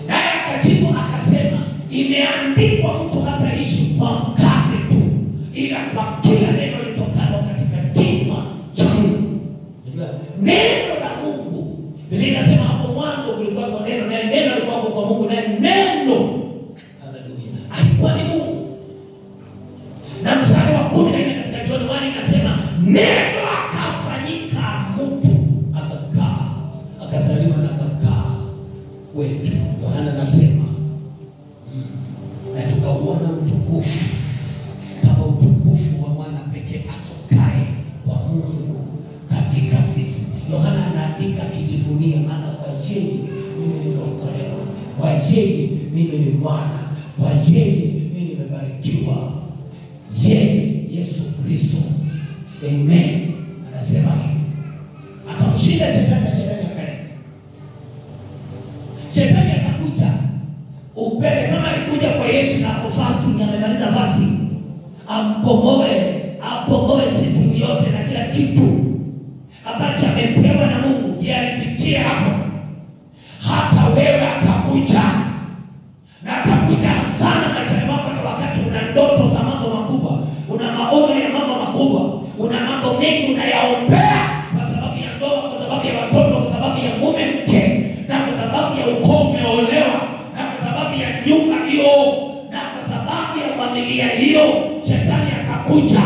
Naye akajibu akasema, imeandikwa mtu hataishi kwa mkate tu, ila kwa kila neno litokalo katika kinywa cha Mungu. Neno la Mungu. Biblia inasema hapo mwanzo kulikuwa kwa neno, na neno lilikuwa kwa Mungu, na neno, haleluya, alikuwa ni Mungu. Na mstari wa 14 katika John 1 inasema neno akafanyika mtu, akakaa, akazaliwa na akakaa wetu. Yohana anasema na tukauona utukufu kama utukufu wa mwana pekee atokaye kwa Mungu katika sisi. Yohana anaandika akijivunia, maana kwa ajili mimi nimeokolewa, kwa ajili mimi ni mwana, kwa ajili mimi nimebarikiwa. Yesu Kristo. Amen. Anasema hivi. Akamshinda shetani, akaenda. Shetani atakuja. Upende kama alikuja kwa Yesu na kufasi, amemaliza fasi, ampomoe system yote na kila kitu ambacho amepewa na Mungu, kiaribikie hapo. Hata wewe atakuja. Na atakuja sana maishani mwako, na wakati una ndoto za mambo makubwa, una maono ya mambo makubwa, una mambo mengi unayaombea kwa sababu ya ndoa, kwa sababu ya watoto, kwa sababu ya mume mke, na kwa sababu ya ukoo umeolewa, na kwa sababu ya nyumba hiyo, na kwa sababu ya familia hiyo, shetani atakuja